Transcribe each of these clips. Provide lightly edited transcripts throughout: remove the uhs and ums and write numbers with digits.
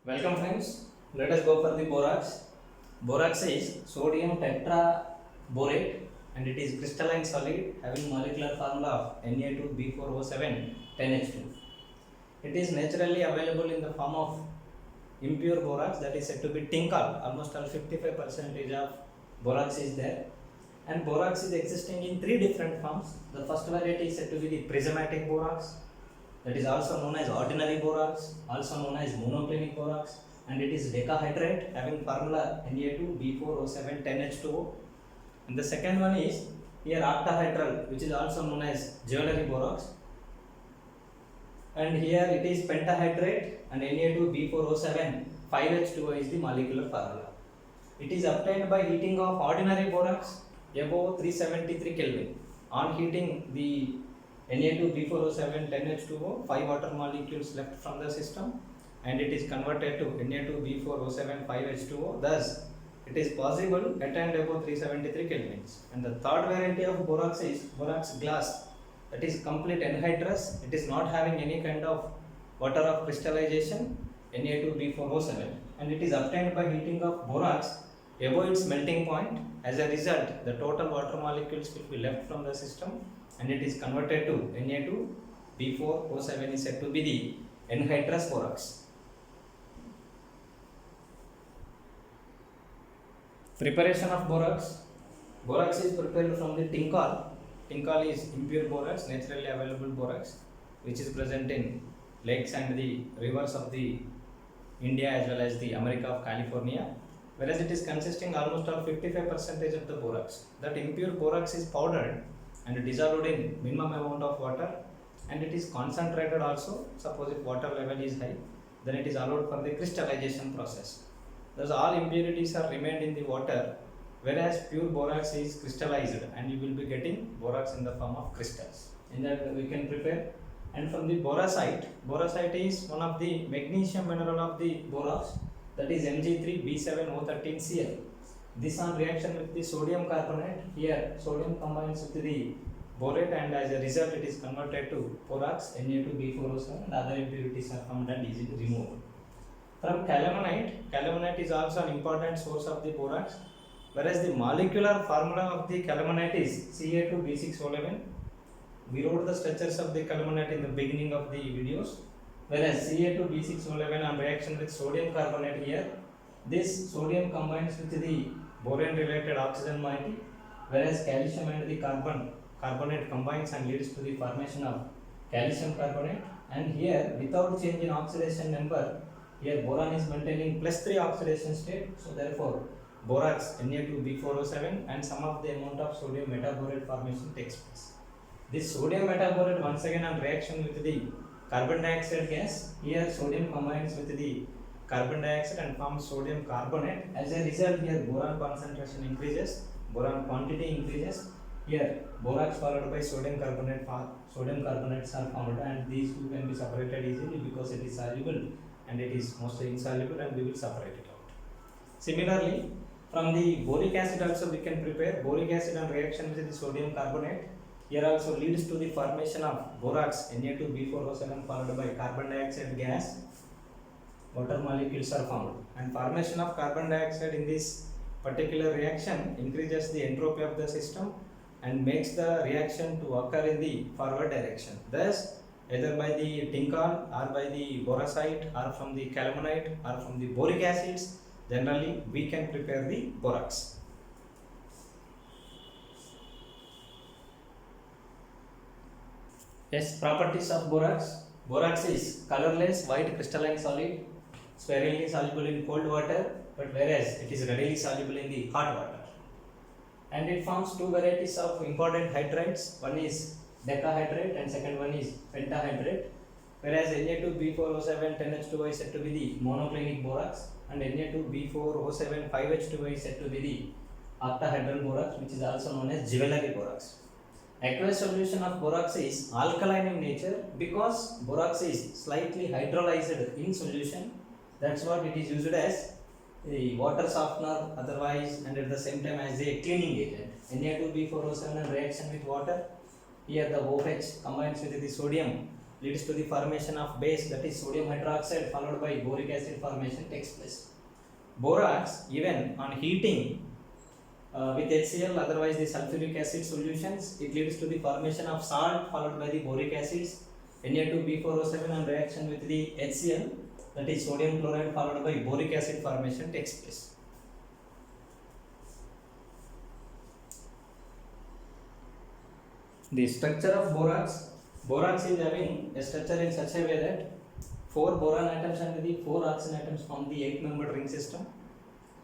Welcome friends, let us go for the borax. Borax is sodium tetraborate and it is crystalline solid having molecular formula of Na2B4O7 10H2. It is naturally available in the form of impure borax, that is said to be tinkal. Almost all 55% of borax is there, and borax is existing in three different forms. The first variety is said to be the prismatic borax, that is also known as ordinary borax, also known as monoclinic borax, and it is decahydrate having formula Na2B4O7 10H2O. And the second one is here octahedral, which is also known as jewelry borax, and here it is pentahydrate and Na2B4O7 5H2O is the molecular formula. It is obtained by heating of ordinary borax above 373 Kelvin. On heating the Na2B4O7 10H2O, 5 water molecules left from the system, and it is converted to Na2B4O7 5H2O. Thus, it is possible at and above 373 kelvins. And the third variety of borax is borax glass, that is complete anhydrous. It is not having any kind of water of crystallization, Na2B4O7, and it is obtained by heating of borax above its melting point. As a result, the total water molecules will be left from the system, and it is converted to Na2B4O7 is said to be the anhydrous borax. Preparation of borax. Borax is prepared from the tinkal. Tinkal is impure borax, naturally available borax, which is present in lakes and the rivers of the India as well as the America of California, whereas it is consisting almost of 55% of the borax. That impure borax is powdered and dissolved in minimum amount of water, and it is concentrated also. Suppose if water level is high, then it is allowed for the crystallization process. Thus all impurities are remained in the water, whereas pure borax is crystallized and you will be getting borax in the form of crystals. In that we can prepare. And from the boracite, boracite is one of the magnesium mineral of the borax, that is Mg3B7O13Cl. This on reaction with the sodium carbonate, here sodium combines with the borate, and as a result it is converted to borax Na2B4O7, and other impurities are found and easily removed. From calamanite, calamanite is also an important source of the borax, whereas the molecular formula of the calamanite is Ca2B6O11. We wrote the structures of the calamanite in the beginning of the videos, whereas Ca2B6O11 on reaction with sodium carbonate, here this sodium combines with the boron related oxygen moiety, whereas calcium and the carbonate combines and leads to the formation of calcium carbonate. And here without change in oxidation number, here boron is maintaining +3 oxidation state, so therefore borax Na2B4O7 and some of the amount of sodium metaborate formation takes place. This sodium metaborate once again on reaction with the carbon dioxide gas, here sodium combines with the carbon dioxide and forms sodium carbonate. As a result, here boron concentration increases, boron quantity increases. Here borax followed by sodium carbonates are formed, and these two can be separated easily because it is soluble and it is mostly insoluble, and we will separate it out. Similarly, from the boric acid also we can prepare. Boric acid on reaction with the sodium carbonate, here also leads to the formation of borax Na2B4O7 followed by carbon dioxide gas. Water molecules are formed, and formation of carbon dioxide in this particular reaction increases the entropy of the system and makes the reaction to occur in the forward direction. Thus, either by the tinkal or by the boracite or from the calamanite or from the boric acids, generally we can prepare the borax. Yes, properties of borax. Borax is colorless, white crystalline solid, sparingly soluble in cold water, but whereas it is readily soluble in the hot water. And it forms two varieties of important hydrides. One is decahydrate and second one is pentahydrate. Whereas Na2B4O7 10H2O is said to be the monoclinic borax, and Na2B4O7 5H2O is said to be the octahedral borax, which is also known as jewelry borax. Aqueous solution of borax is alkaline in nature because borax is slightly hydrolyzed in solution. That's what it is used as a water softener otherwise, and at the same time as a cleaning agent. Na2B4O7 reaction with water, here the OH combines with the sodium leads to the formation of base, that is sodium hydroxide, followed by boric acid formation takes place. Borax, even on heating with HCl, otherwise the sulfuric acid solutions, it leads to the formation of salt followed by the boric acids. Na2B4O7 on reaction with the HCl, that is sodium chloride, followed by boric acid formation takes place. The structure of borax. Borax is having a structure in such a way that 4 boron atoms and the 4 oxygen atoms form the 8-membered ring system.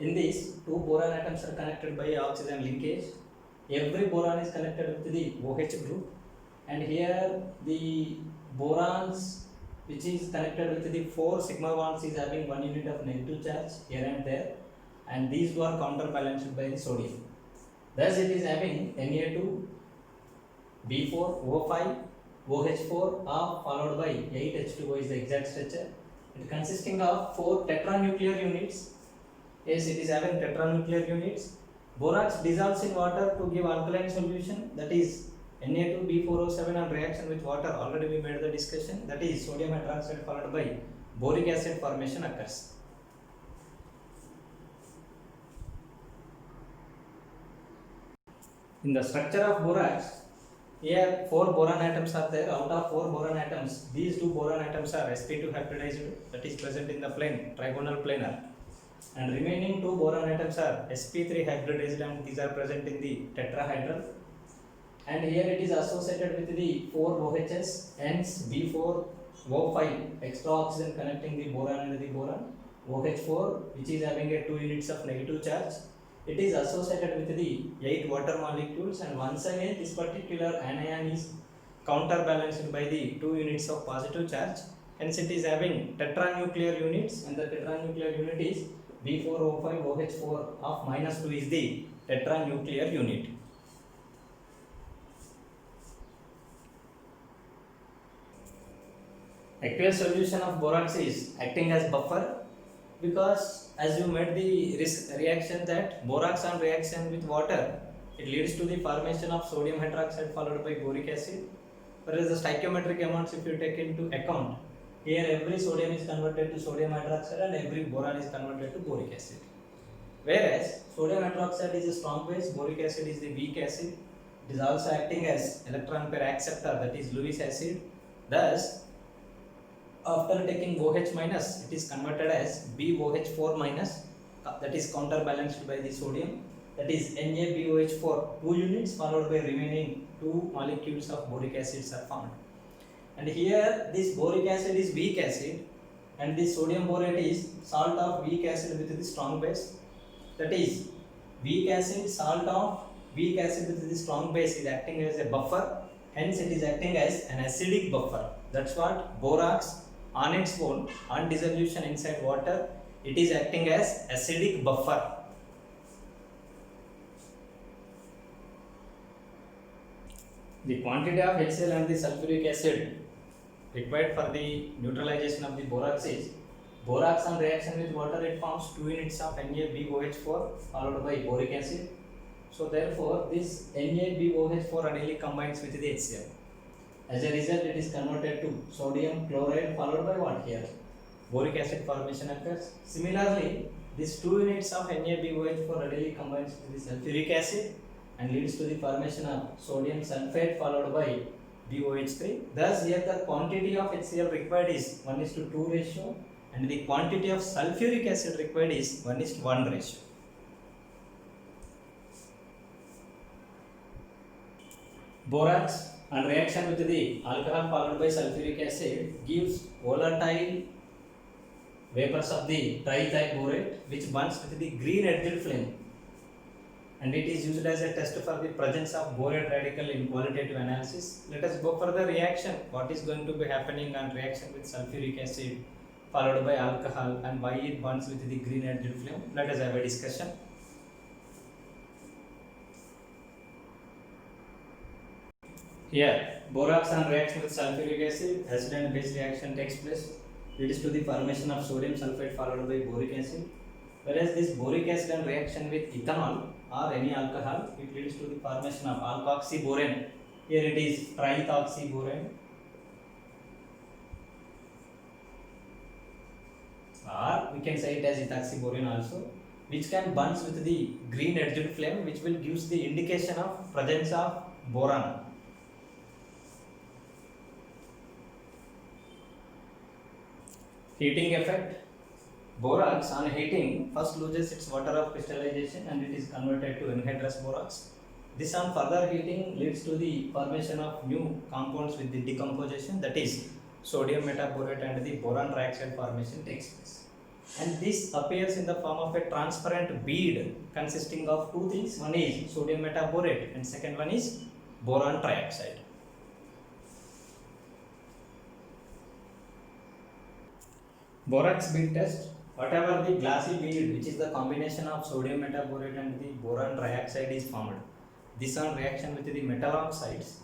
In this, 2 boron atoms are connected by oxygen linkage. Every boron is connected with the OH group, and here the borons which is connected with the 4 sigma bonds is having 1 unit of negative charge here and there, and these two are counterbalanced by the sodium. Thus it is having Na2, B4, O5, OH4 followed by 8H2O is the exact structure. It consisting of 4 tetranuclear units. Yes, it is having tetranuclear units. Borax dissolves in water to give alkaline solution, that is Na2B4O7 on reaction with water, already we made the discussion, that is sodium hydroxide followed by boric acid formation occurs. In the structure of borax, here 4 boron atoms are there. Out of 4 boron atoms, these 2 boron atoms are sp2 hybridized, that is present in the plane, trigonal planar, and remaining 2 boron atoms are sp3 hybridized, and these are present in the tetrahedral. And here it is associated with the 4 OHs, hence B4O5, extra oxygen connecting the boron and the boron, OH4 which is having a 2 units of negative charge. It is associated with the 8 water molecules, and once again this particular anion is counterbalanced by the 2 units of positive charge, hence it is having tetranuclear units, and the tetranuclear unit is B4O5 OH4 of -2 is the tetranuclear unit. Aqueous solution of borax is acting as buffer, because as you made the reaction that borax on reaction with water, it leads to the formation of sodium hydroxide followed by boric acid, whereas the stoichiometric amounts, if you take into account, here every sodium is converted to sodium hydroxide and every boron is converted to boric acid. Whereas sodium hydroxide is a strong base, boric acid is the weak acid. It is also acting as electron pair acceptor, that is Lewis acid. Thus, after taking OH minus, it is converted as BOH4 minus, that is counterbalanced by the sodium, that is NaBOH4, 2 units followed by remaining 2 molecules of boric acids are formed. And here this boric acid is weak acid, and this sodium borate is salt of weak acid with the strong base, that is weak acid, salt of weak acid with the strong base is acting as a buffer, hence it is acting as an acidic buffer. That's what borax on its own, on dissolution inside water, it is acting as acidic buffer. The quantity of HCl and the sulfuric acid required for the neutralization of the borax is, borax on reaction with water, it forms 2 units of NaBOH4 followed by boric acid. So therefore this NaBOH4 readily combines with the HCl. As a result, it is converted to sodium chloride followed by what here? Boric acid formation occurs. Similarly, these 2 units of NaBOH4 readily combines with the sulfuric acid and leads to the formation of sodium sulfate followed by BOH3. Thus, here the quantity of HCl required is 1:2 ratio, and the quantity of sulfuric acid required is 1:1 ratio. Borax on reaction with the alcohol followed by sulfuric acid gives volatile vapors of the triethyl borate, which burns with the green edged flame, and it is used as a test for the presence of borate radical in qualitative analysis. Let us go for the reaction. What is going to be happening on reaction with sulfuric acid followed by alcohol, and why it burns with the green edged flame? Let us have a discussion. Here, borax on reaction with sulfuric acid, acid and base reaction takes place, leads to the formation of sodium sulfate followed by boric acid. Whereas this boric acid on reaction with ethanol or any alcohol, it leads to the formation of alkoxyborane. Here it is triethoxyborane. we can say it as ethoxyboron also, which can burns with the green edged flame, which will gives the indication of presence of boron. Heating effect. Borax on heating first loses its water of crystallization and it is converted to anhydrous borax. This on further heating leads to the formation of new compounds with the decomposition, that is sodium metaborate and the boron trioxide formation takes place. And this appears in the form of a transparent bead consisting of two things. One is sodium metaborate and second one is boron trioxide. Borax bead test. Whatever the glassy bead, which is the combination of sodium metaborate and the boron trioxide is formed, this on reaction with the metal oxides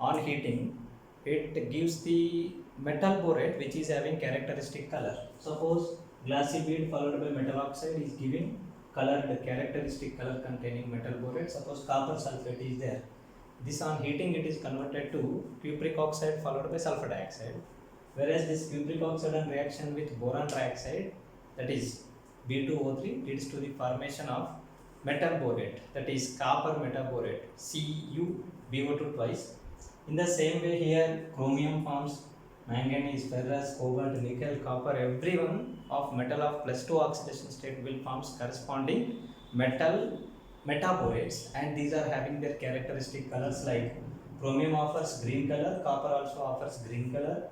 on heating, it gives the metal borate which is having characteristic color. Suppose glassy bead followed by metal oxide is giving colored characteristic color containing metal borate. Suppose copper sulfate is there. This on heating it is converted to cupric oxide followed by sulfur dioxide. Whereas this cupric oxide on reaction with boron trioxide, that is B2O3, leads to the formation of metal borate, that is copper metaborate, CuBO2 twice. In the same way here chromium forms manganese, ferrous, cobalt, nickel, copper, every one of metal of +2 oxidation state will forms corresponding metal metaborates, and these are having their characteristic colors like chromium offers green color, copper also offers green color,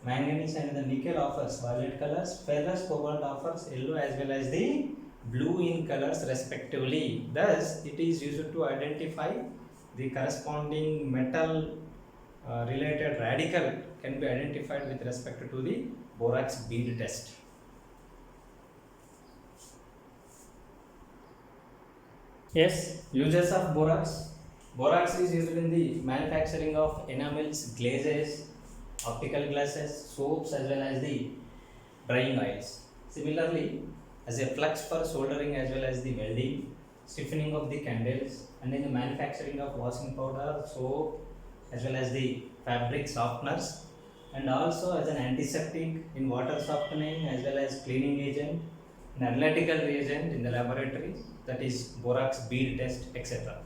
manganese and the nickel offers violet colors, ferrous cobalt offers yellow as well as the blue in colors respectively. Thus it is used to identify the corresponding metal related radical can be identified with respect to the borax bead test. Yes, uses of borax. Borax is used in the manufacturing of enamels, glazes, optical glasses, soaps as well as the drying oils. Similarly, as a flux for soldering as well as the welding, stiffening of the candles, and in the manufacturing of washing powder, soap as well as the fabric softeners, and also as an antiseptic in water softening as well as cleaning agent, an analytical reagent in the laboratory, that is borax bead test, etc.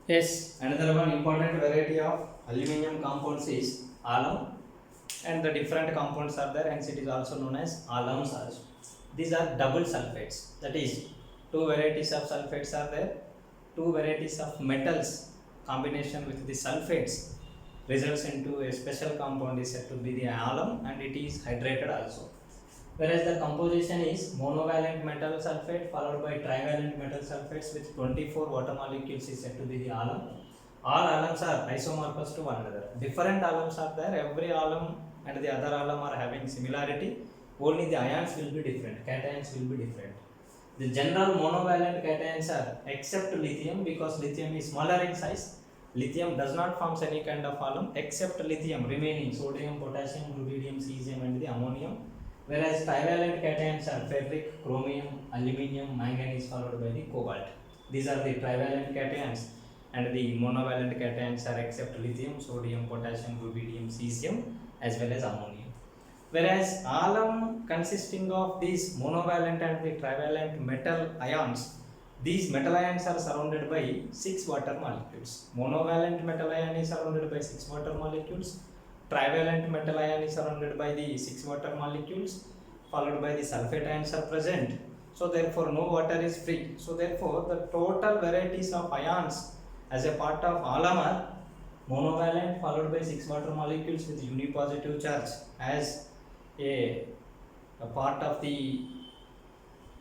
Yes, another one important variety of aluminum compounds is alum, and the different compounds are there, hence it is also known as alums also. These are double sulfates, that is two varieties of sulfates are there, two varieties of metals combination with the sulfates results into a special compound is said to be the alum, and it is hydrated also. Whereas the composition is monovalent metal sulfate followed by trivalent metal sulfates with 24 water molecules is said to be the alum. All alums are isomorphous to one another. Different alums are there, every alum and the other alum are having similarity, only the ions will be different, cations will be different. The general monovalent cations are except lithium, because lithium is smaller in size. Lithium does not form any kind of alum except lithium remaining sodium, potassium, rubidium, cesium and the ammonium. Whereas trivalent cations are ferric, chromium, aluminium, manganese followed by the cobalt. These are the trivalent cations, and the monovalent cations are except lithium, sodium, potassium, rubidium, cesium as well as ammonium. Whereas alum consisting of these monovalent and the trivalent metal ions, these metal ions are surrounded by 6 water molecules. Monovalent metal ion is surrounded by 6 water molecules. Trivalent metal ion is surrounded by the 6 water molecules, followed by the sulfate ions are present. So therefore no water is free. So therefore the total varieties of ions as a part of alum are monovalent followed by 6 water molecules with unipositive charge as a part of the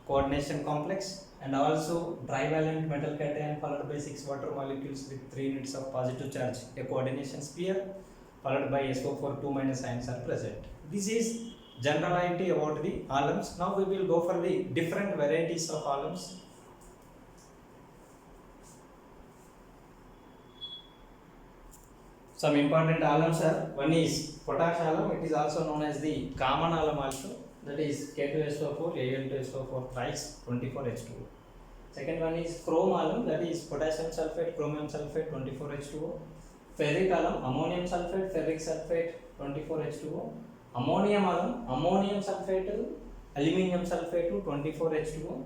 coordination complex, and also trivalent metal cation followed by 6 water molecules with 3 units of positive charge, a coordination sphere followed by SO4 2 minus ions are present. This is generality about the alums. Now we will go for the different varieties of alums. Some important alums are, one is potash alum, it is also known as the common alum also, that is K2SO4, Al2SO4 thrice 24H2O. Second one is chrome alum, that is potassium sulfate, chromium sulfate 24H2O. Ferric alum, ammonium sulfate, ferric sulfate, 24H2O. Ammonium alum, ammonium sulfate, aluminium sulfate, 24H2O.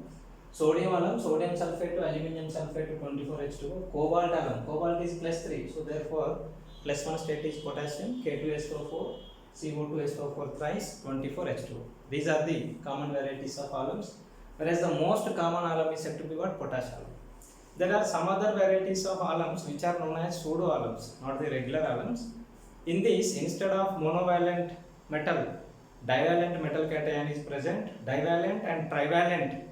Sodium alum, sodium sulfate to aluminium sulfate to 24H2O. Cobalt alum, cobalt is +3, so therefore +1 state is potassium, K2SO4, CO2SO4 thrice, 24H2O. These are the common varieties of alums, whereas the most common alum is said to be what? Potash alum. There are some other varieties of alums which are known as pseudo alums, not the regular alums. In this, instead of monovalent metal, divalent metal cation is present, divalent and trivalent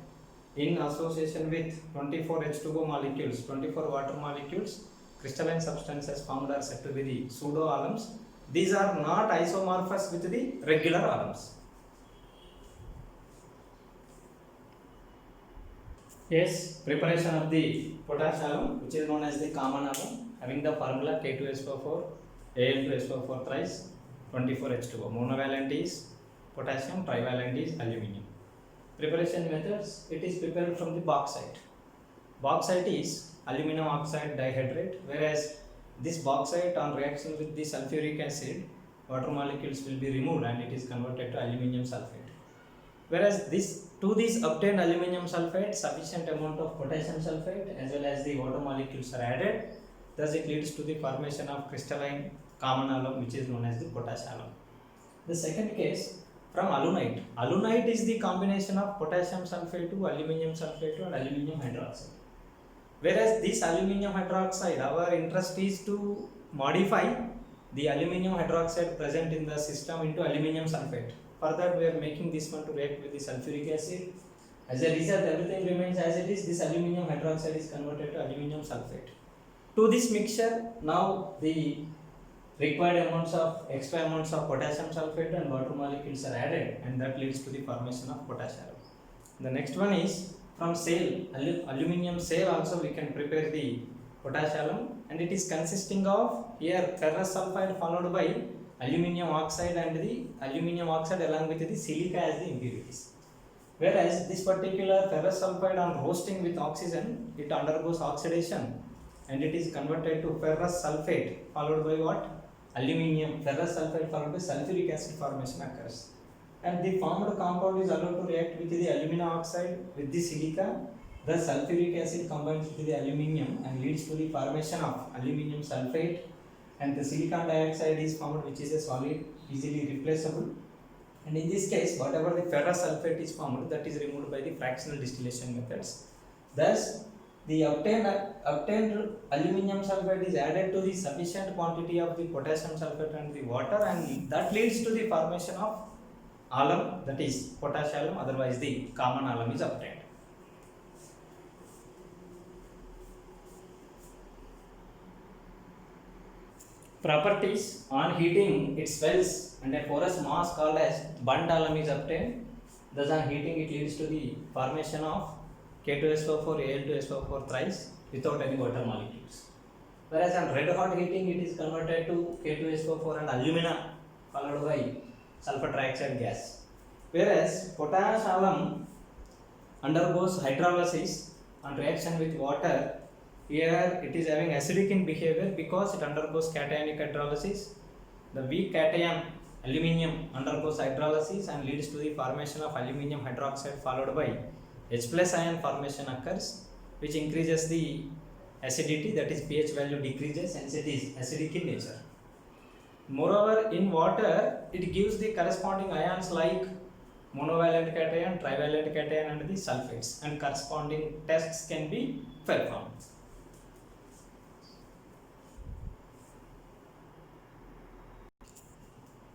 in association with 24H2O molecules, 24 water molecules, crystalline substances formed are said to be the pseudo alums. These are not isomorphous with the regular alums. Yes, preparation of the potash alum, which is known as the common alum, having the formula K2SO4, Al2SO4 thrice, 24H2O. Monovalent is potassium, trivalent is aluminium. Preparation methods, it is prepared from the bauxite. Bauxite is aluminum oxide dihydrate, whereas this bauxite on reaction with the sulfuric acid, water molecules will be removed and it is converted to aluminium sulfate. Whereas to this obtained aluminium sulfate, sufficient amount of potassium sulfate as well as the water molecules are added, thus it leads to the formation of crystalline common alum, which is known as the potash alum. The second case, from alunite. Alunite is the combination of potassium sulfate to aluminium sulfate and aluminium hydroxide. Whereas this aluminium hydroxide, our interest is to modify the aluminium hydroxide present in the system into aluminium sulfate. Further, we are making this one to react with the sulfuric acid. As a result, everything remains as it is. This aluminium hydroxide is converted to aluminium sulfate. To this mixture, now the required extra amounts of potassium sulfate and water molecules are added, and that leads to the formation of potash alum. The next one is from shale, aluminium shale also we can prepare the potash alum, and it is consisting of here ferrous sulfide followed by aluminium oxide and the aluminium oxide along with the silica as the impurities. Whereas this particular ferrous sulfide on roasting with oxygen, it undergoes oxidation and it is converted to ferrous sulfate followed by what? Aluminium, ferrous sulfide followed by sulfuric acid formation occurs. And the formed compound is allowed to react with the alumina oxide with the silica. The sulfuric acid combines with the aluminium and leads to the formation of aluminium sulfate, and the silicon dioxide is formed, which is a solid easily replaceable. And in this case, whatever the ferrous sulfate is formed, that is removed by the fractional distillation methods. Thus, the obtained aluminium sulfate is added to the sufficient quantity of the potassium sulfate and the water, and that leads to the formation of alum, that is potash alum, otherwise the common alum is obtained. Properties: on heating it swells and a porous mass called as burnt alum is obtained. Thus on heating it leads to the formation of K2SO4, Al2SO4 thrice without any water molecules. Whereas on red hot heating it is converted to K2SO4 and alumina followed by sulfur trioxide gas. Whereas potash alum undergoes hydrolysis on reaction with water. Here it is having acidic in behavior because it undergoes cationic hydrolysis. The weak cation aluminium undergoes hydrolysis and leads to the formation of aluminium hydroxide followed by H plus ion formation occurs, which increases the acidity, that is pH value decreases and it is acidic in nature. Moreover, in water it gives the corresponding ions like monovalent cation, trivalent cation and the sulfates, and corresponding tests can be performed.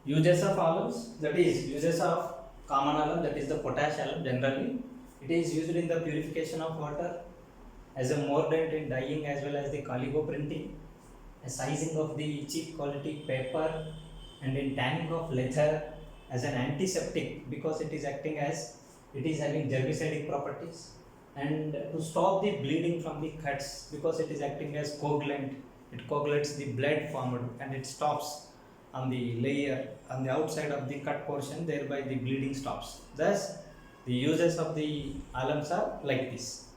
Uses of alums, that is uses of common alum, that is the potash alum. Generally it is used in the purification of water, as a mordant in dyeing as well as the calico printing, a sizing of the cheap quality paper, and in tanning of leather, as an antiseptic because it is acting as, it is having germicidal properties, and to stop the bleeding from the cuts because it is acting as coagulant. It coagulates the blood formed and it stops on the layer on the outside of the cut portion, thereby the bleeding stops. Thus the uses of the alums are like this.